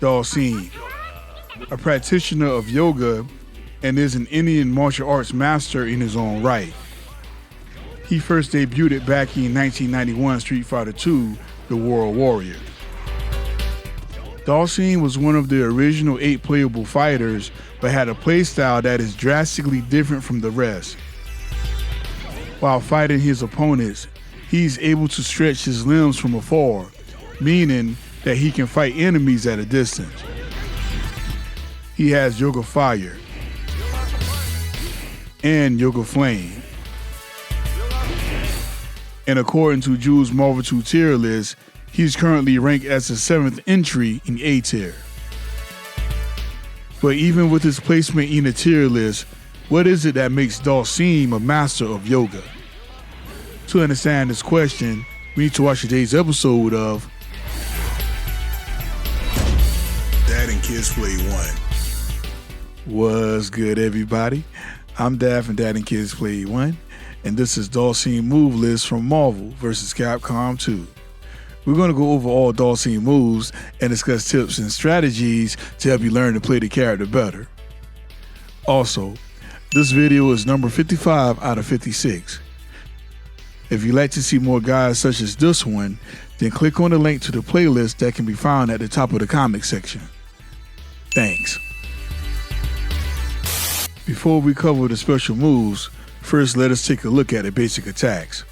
Dhalsim, a practitioner of yoga and is an Indian martial arts master in his own right. He first debuted back in 1991 Street Fighter II, The World Warrior. Dhalsim was one of the original 8 playable fighters, but had a playstyle that is drastically different from the rest. While fighting his opponents, he's able to stretch his limbs from afar, meaning that he can fight enemies at a distance. He has Yoga Fire and Yoga Flame. And according to Jules' Marvel 2 tier list, he's currently ranked as the 7th entry in A tier. But even with his placement in the tier list, what is it that makes Dhalsim a master of yoga? To understand this question, we need to watch today's episode of Dad and Kids Play 1. What's good, everybody? I'm Dad from Dad and Kids Play 1, and this is Dhalsim move list from Marvel vs. Capcom 2. We're going to go over all Dhalsim moves and discuss tips and strategies to help you learn to play the character better. Also, this video is number 55 out of 56. If you'd like to see more guides such as this one, then click on the link to the playlist that can be found at the top of the comment section. Thanks. Before we cover the special moves, first let us take a look at the basic attacks.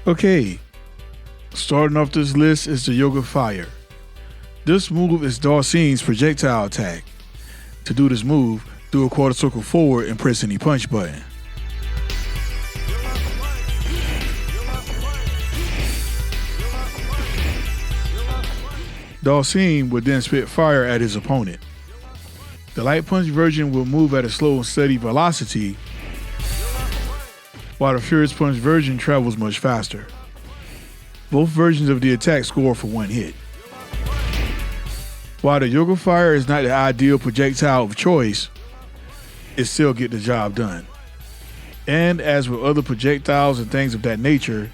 Okay, starting off this list is the Yoga Fire. This move is Dhalsim's projectile attack. To do this move, do a quarter circle forward and press any punch button. Dhalsim would then spit fire at his opponent. The light punch version will move at a slow and steady velocity, while the Furious Punch version travels much faster. Both versions of the attack score for 1 hit. While the Yoga Fire is not the ideal projectile of choice, it still gets the job done. And as with other projectiles and things of that nature,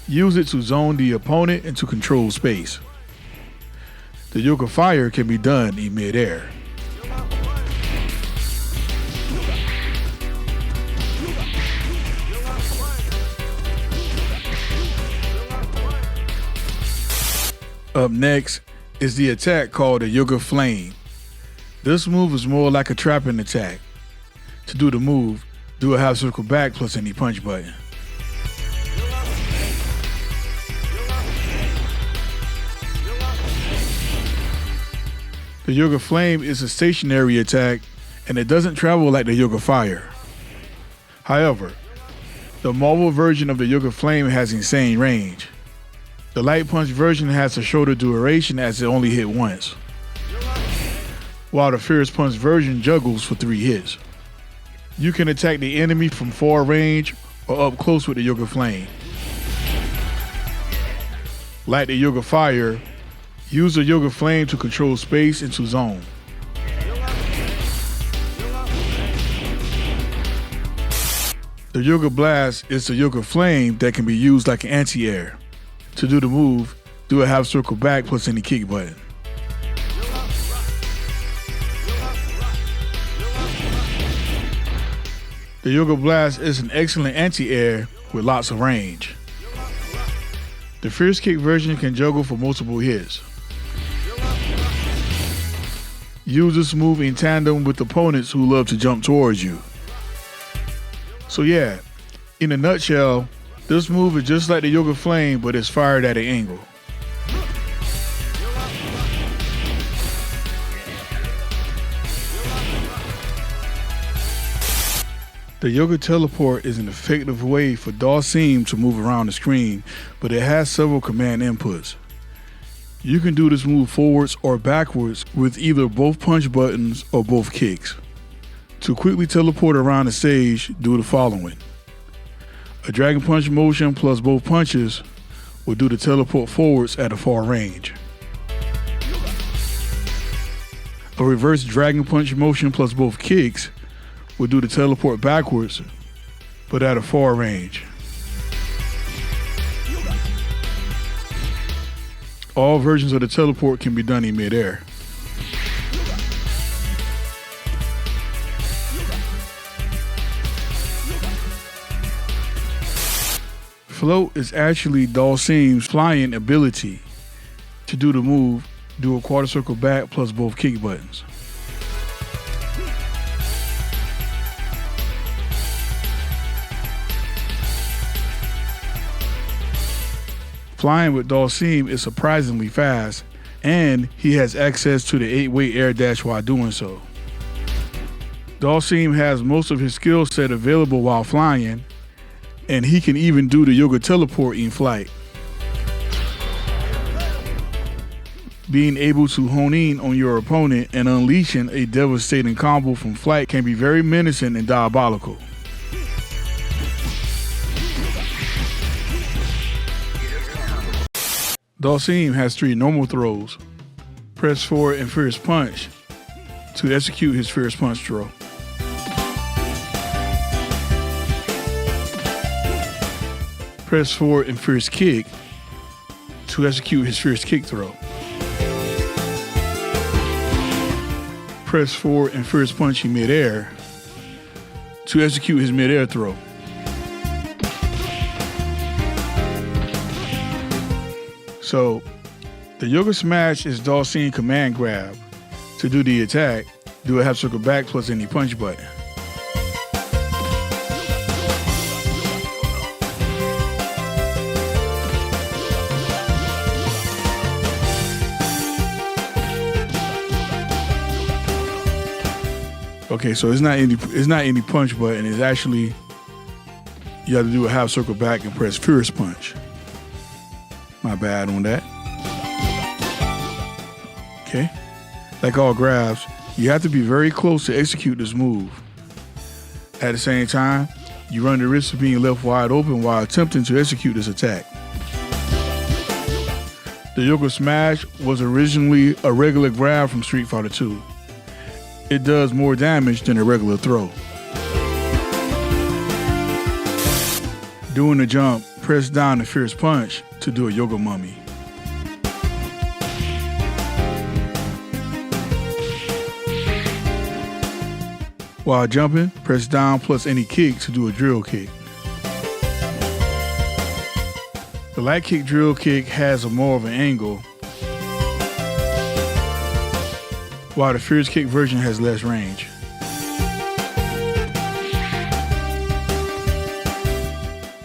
use it to zone the opponent and to control space. The Yoga Fire can be done in midair. Up next is the attack called the Yoga Flame. This move is more like a trapping attack. To do the move, do a half circle back plus any punch button. The Yoga Flame is a stationary attack and it doesn't travel like the Yoga Fire. However, the Marvel version of the Yoga Flame has insane range. The light punch version has a shorter duration as it only hit once, while the Furious Punch version juggles for 3 hits. You can attack the enemy from far range or up close with the Yoga Flame. Like the Yoga Fire, use the Yoga Flame to control space and to zone. The Yoga Blast is the Yoga Flame that can be used like an anti-air. To do the move, do a half circle back plus any kick button. The Yoga Blast is an excellent anti-air with lots of range. The Fierce Kick version can juggle for multiple hits. Use this move in tandem with opponents who love to jump towards you. So yeah, in a nutshell, this move is just like the Yoga Flame, but it's fired at an angle. The Yoga Teleport is an effective way for Dhalsim to move around the screen, but it has several command inputs. You can do this move forwards or backwards with either both punch buttons or both kicks. To quickly teleport around the stage, do the following. A Dragon Punch motion plus both punches will do the teleport forwards at a far range. A reverse Dragon Punch motion plus both kicks will do the teleport backwards, but at a far range. All versions of the teleport can be done in midair. Float is actually Dhalsim's flying ability. To do the move, do a quarter circle back plus both kick buttons. Flying with Dhalsim is surprisingly fast, and he has access to the 8-way air dash while doing so. Dhalsim has most of his skill set available while flying, and he can even do the yoga teleport in flight. Being able to hone in on your opponent and unleashing a devastating combo from flight can be very menacing and diabolical. Dhalsim has 3 normal throws. Press forward and Fierce Punch to execute his Fierce Punch throw. Press forward and Fierce Kick to execute his Fierce Kick throw. Press forward and Fierce Punch in midair to execute his midair throw. So, the Yoga Smash is Dhalsim command grab. To do the attack, do a half circle back plus any punch button. Okay, so it's not any punch button. It's actually, you have to do a half circle back and press Fierce Punch. My bad on that. Okay. Like all grabs, you have to be very close to execute this move. At the same time, you run the risk of being left wide open while attempting to execute this attack. The Yoga Smash was originally a regular grab from Street Fighter II. It does more damage than a regular throw. Doing the jump, press down the Fierce Punch to do a Yoga Mummy. While jumping, press down plus any kick to do a drill kick. The light kick drill kick has more of an angle, while the Fierce Kick version has less range.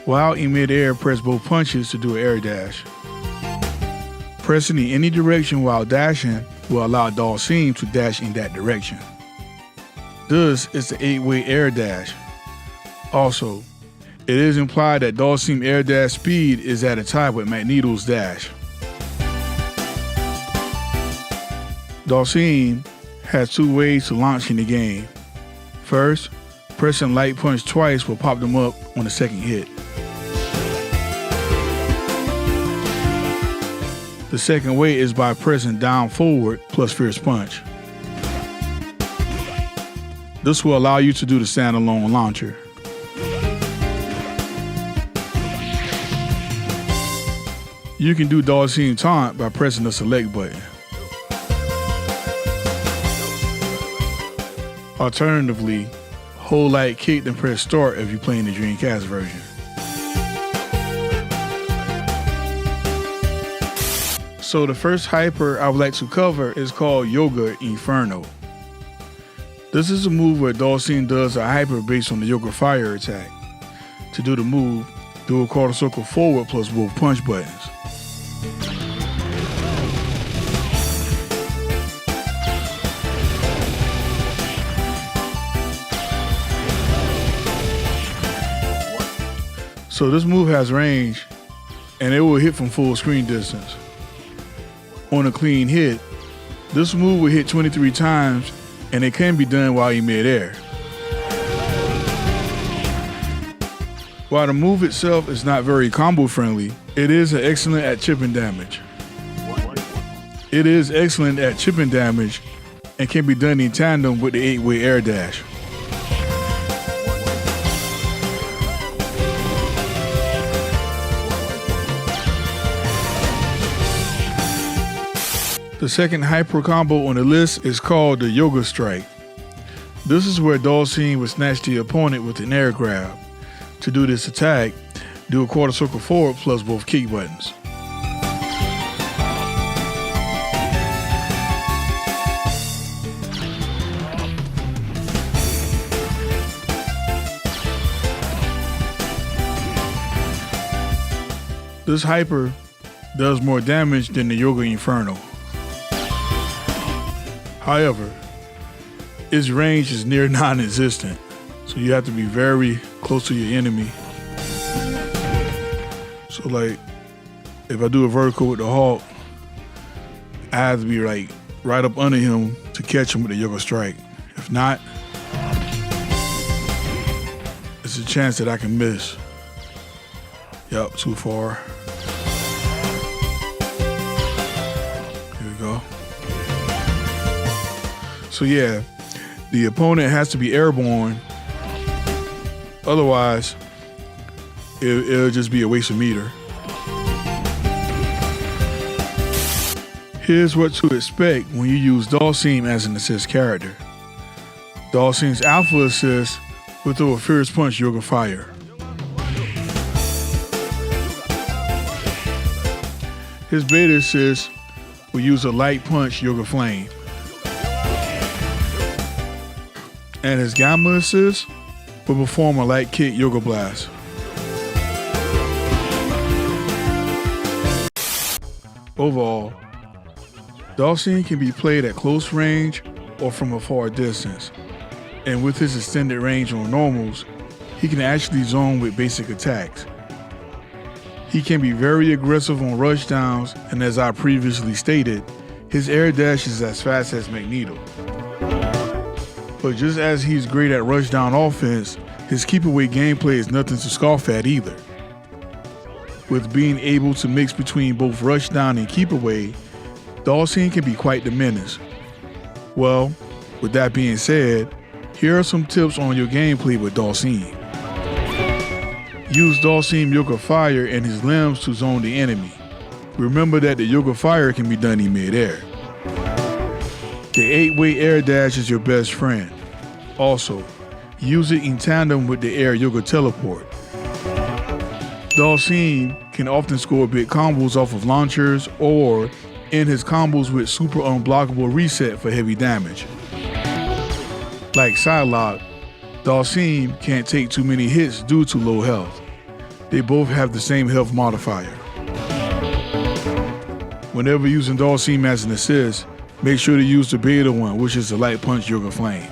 While in midair, press both punches to do an air dash. Pressing in any direction while dashing will allow Dhalsim to dash in that direction. This is the 8-way air dash. Also, it is implied that Dhalsim air dash speed is at a tie with Magneto's dash. Dhalsim has 2 ways to launch in the game. First, pressing light punch twice will pop them up on the second hit. The second way is by pressing down forward plus Fierce Punch. This will allow you to do the standalone launcher. You can do Dhalsim Taunt by pressing the select button. Alternatively, hold light kick and press start if you're playing the Dreamcast version. So the first hyper I would like to cover is called Yoga Inferno. This is a move where Dhalsim does a hyper based on the Yoga Fire attack. To do the move, do a quarter circle forward plus both punch buttons. So this move has range, and it will hit from full screen distance. on a clean hit, this move will hit 23 times and it can be done while you're mid-air. While the move itself is not very combo friendly, it is excellent at chipping damage. It is excellent at chipping damage and can be done in tandem with the 8-way air dash. The second hyper combo on the list is called the Yoga Strike. This is where Dhalsim will snatch the opponent with an air grab. To do this attack, do a quarter circle forward plus both kick buttons. This hyper does more damage than the Yoga Inferno. However, its range is near non-existent, so you have to be very close to your enemy. So like, if I do a vertical with the Hawk, I have to be like right up under him to catch him with the Yoga Strike. If not, it's a chance that I can miss. Yup, too far. Here we go. So yeah, the opponent has to be airborne. Otherwise, it'll just be a waste of meter. Here's what to expect when you use Dhalsim as an assist character. Dhalsim's alpha assist will throw a fierce punch Yoga Fire. His beta assist will use a light punch Yoga Flame. And his gamma assist will perform a light kick Yoga Blast. Overall, Dhalsim can be played at close range or from a far distance. And with his extended range on normals, he can actually zone with basic attacks. He can be very aggressive on rushdowns, and as I previously stated, his air dash is as fast as Magneto. But just as he's great at rushdown offense, his keep away gameplay is nothing to scoff at either. With being able to mix between both rushdown and keep away, Dhalsim can be quite the menace. Well, with that being said, here are some tips on your gameplay with Dhalsim. Use Dhalsim Yoga Fire and his limbs to zone the enemy. Remember that the Yoga Fire can be done in mid-air. The 8-way air dash is your best friend. Also, use it in tandem with the air Yoga Teleport. Dhalsim can often score big combos off of launchers or in his combos with super unblockable reset for heavy damage. Like Psylocke, Dhalsim can't take too many hits due to low health. They both have the same health modifier. Whenever using Dhalsim as an assist, make sure to use the beta one, which is the light punch Yoga Flame.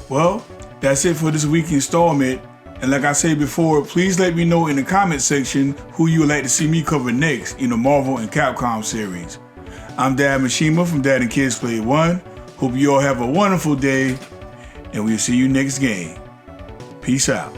Well, that's it for this week's installment. And like I said before, please let me know in the comment section who you would like to see me cover next in the Marvel and Capcom series. I'm Dad Mishima from Dad and Kids Play 1. Hope you all have a wonderful day, and we'll see you next game. Peace out.